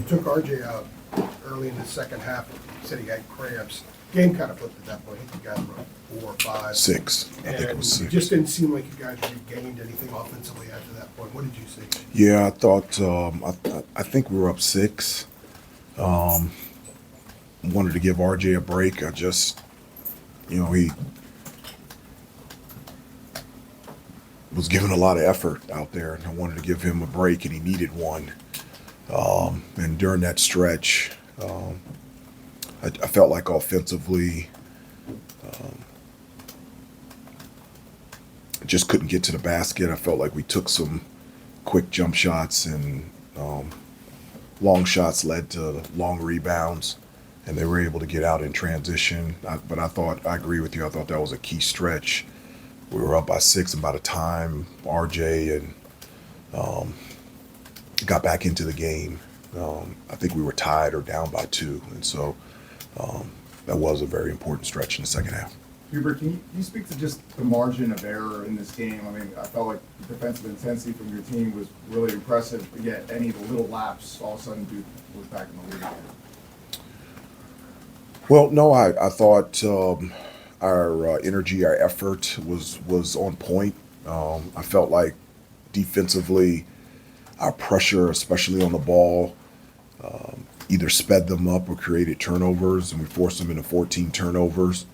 took RJ out early in the second half. You said he had cramps. Game kind of flipped at that point. I think you guys were 4 or 5. 6. I think it was 6. It just didn't seem like you guys regained anything offensively after that point. What did you see? Yeah, I thought I think we were up 6. Wanted to give RJ a break. I just, he was giving a lot of effort out there, and I wanted to give him a break, and he needed one. And during that stretch, I felt like offensively, just couldn't get to the basket. I felt like we took some quick jump shots, and long shots led to long rebounds, and they were able to get out in transition. But I agree with you. I thought that was a key stretch. We were up by 6, and by the time RJ and got back into the game, I think we were tied or down by 2, and so that was a very important stretch in the second half. Hubert, can you speak to just the margin of error in this game? I mean, I felt like the defensive intensity from your team was really impressive, but yet any of the little laps, all of a sudden, Duke was back in the lead again. Well, no, I thought our energy, our effort was on point. I felt like defensively, our pressure, especially on the ball, either sped them up or created turnovers, and we forced them into 14 turnovers.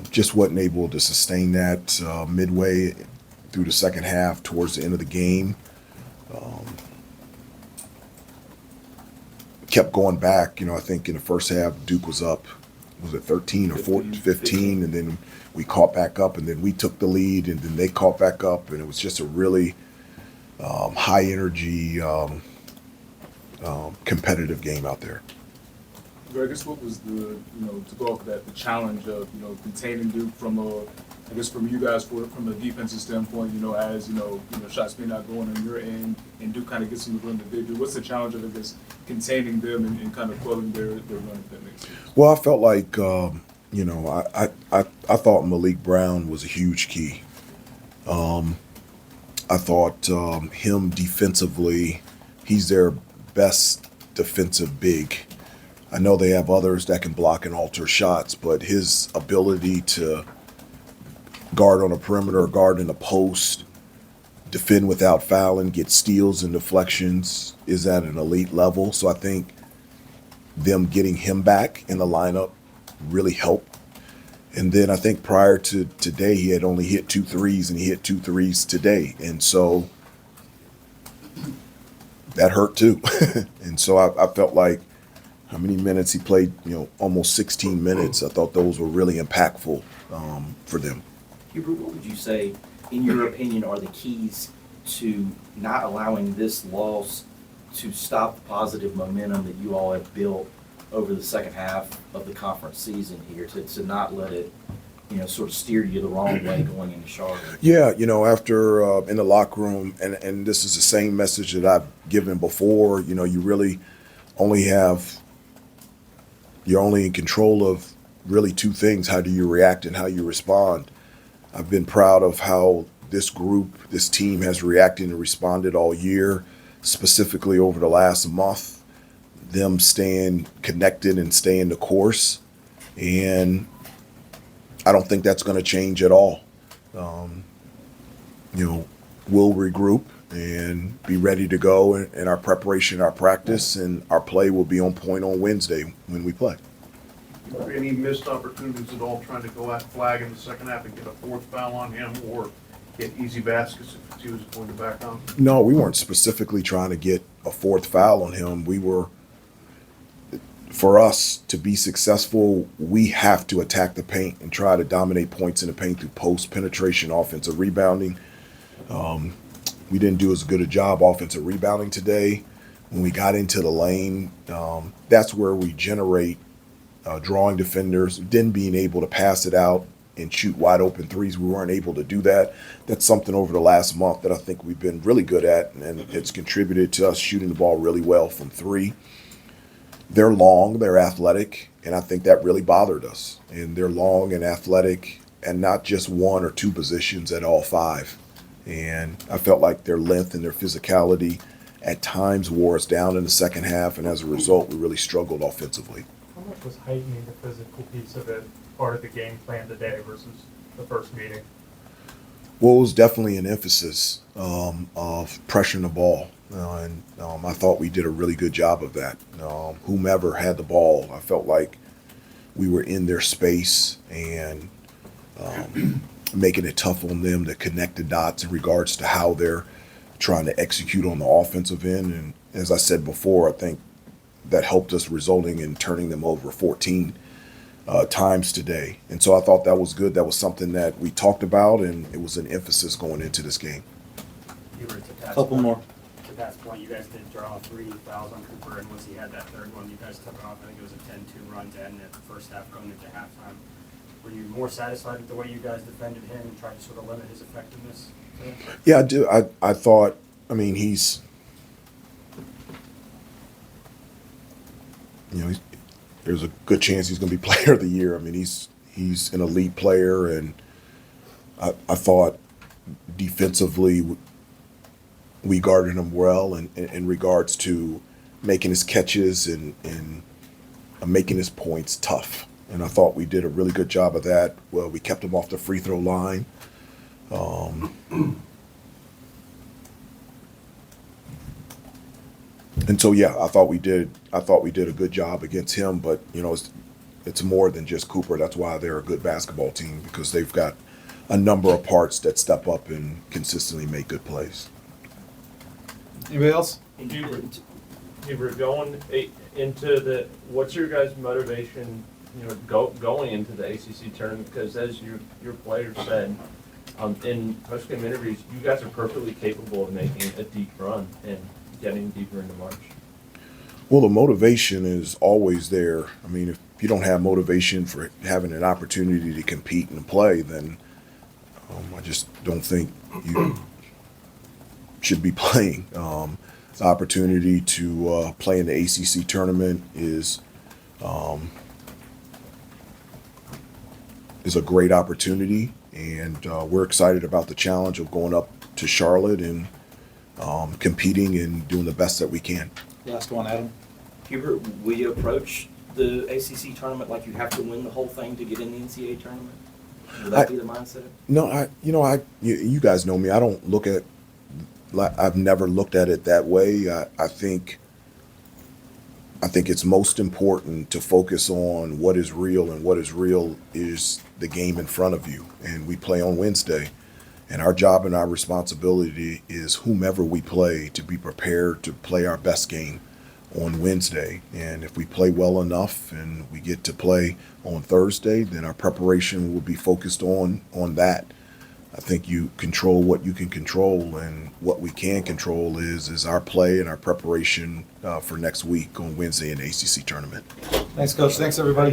Just wasn't able to sustain that midway through the second half towards the end of the game. Kept going back. I think in the first half, Duke was up, was it 13 or 14, 15, and then we caught back up, and then we took the lead, and then they caught back up, and it was just a really high energy, competitive game out there. I guess what was the, to go off of that, the challenge of, containing Duke from you guys from a defensive standpoint, as, shots may not going on your end and Duke kind of gets in the run that they do. What's the challenge of, containing them and kind of quelling their run, if that makes sense? Well, I felt like, I thought Malik Brown was a huge key. I thought him defensively, he's their best defensive big. I know they have others that can block and alter shots, but his ability to guard on a perimeter, guard in the post, defend without fouling, get steals and deflections is at an elite level. So I think them getting him back in the lineup really helped. And then I think prior to today, he had only hit 2 threes, and he hit 2 threes today. And so that hurt too. And so I felt like how many minutes he played, almost 16 minutes. I thought those were really impactful for them. Hubert, what would you say, in your opinion, are the keys to not allowing this loss to stop the positive momentum that you all have built over the second half of the conference season here, to not let it, sort of steer you the wrong way going into Charlotte? Yeah, after in the locker room, and this is the same message that I've given before, you really only you're only in control of really 2 things: how do you react and how you respond. I've been proud of how this group, this team has reacted and responded all year, specifically over the last month, them staying connected and staying the course. And I don't think that's going to change at all. We'll regroup and be ready to go in our preparation, our practice, and our play will be on point on Wednesday when we play. Any missed opportunities at all trying to go at Flag in the second half and get a 4th foul on him, or get easy baskets if he was going to back on? No, we weren't specifically trying to get a 4th foul on him. For us to be successful, we have to attack the paint and try to dominate points in the paint through post penetration, offensive rebounding. We didn't do as good a job offensive rebounding today. When we got into the lane, that's where we generate drawing defenders, then being able to pass it out and shoot wide open threes. We weren't able to do that. That's something over the last month that I think we've been really good at, and it's contributed to us shooting the ball really well from 3. They're long, they're athletic, and I think that really bothered us. And they're long and athletic, and not just 1 or 2 positions at all 5. And I felt like their length and their physicality at times wore us down in the second half, and as a result, we really struggled offensively. How much was heightening the physical piece of it part of the game plan today versus the first meeting? Well, it was definitely an emphasis of pressuring the ball, and I thought we did a really good job of that. Whomever had the ball, I felt like we were in their space and making it tough on them to connect the dots in regards to how they're trying to execute on the offensive end. And as I said before, I think that helped us, resulting in turning them over 14 times today. And so I thought that was good. That was something that we talked about, and it was an emphasis going into this game. Couple more. To Pat's point, you guys did draw 3 fouls on Cooper, and once he had that third one, you guys took it off. I think it was a 10-2 run to end it the first half going into halftime. Were you more satisfied with the way you guys defended him and tried to sort of limit his effectiveness today? Yeah, I do. I thought, I mean, there's a good chance he's going to be player of the year. I mean, he's an elite player, and I thought defensively we guarded him well in regards to making his catches and making his points tough. And I thought we did a really good job of that. Well, we kept him off the free throw line. And so, yeah, I thought we did a good job against him. But it's more than just Cooper. That's why they're a good basketball team, because they've got a number of parts that step up and consistently make good plays. Anybody else? Hubert, going into what's your guys' motivation, going into the ACC tournament? Because as your players said in post-game interviews, you guys are perfectly capable of making a deep run and getting deeper into March. Well, the motivation is always there. I mean, if you don't have motivation for having an opportunity to compete and play, then I just don't think you should be playing. The opportunity to play in the ACC tournament is a great opportunity, and we're excited about the challenge of going up to Charlotte and competing and doing the best that we can. Last one, Adam. Hubert, will you approach the ACC tournament like you have to win the whole thing to get in the NCAA tournament? Will that be the mindset? No, you guys know me. I don't look at. I've never looked at it that way. I think it's most important to focus on what is real, and what is real is the game in front of you. And we play on Wednesday, and our job and our responsibility is whomever we play to be prepared to play our best game on Wednesday. And if we play well enough and we get to play on Thursday, then our preparation will be focused on that. I think you control what you can control, and what we can control is our play and our preparation for next week on Wednesday in the ACC tournament. Thanks, Coach. Thanks, everybody.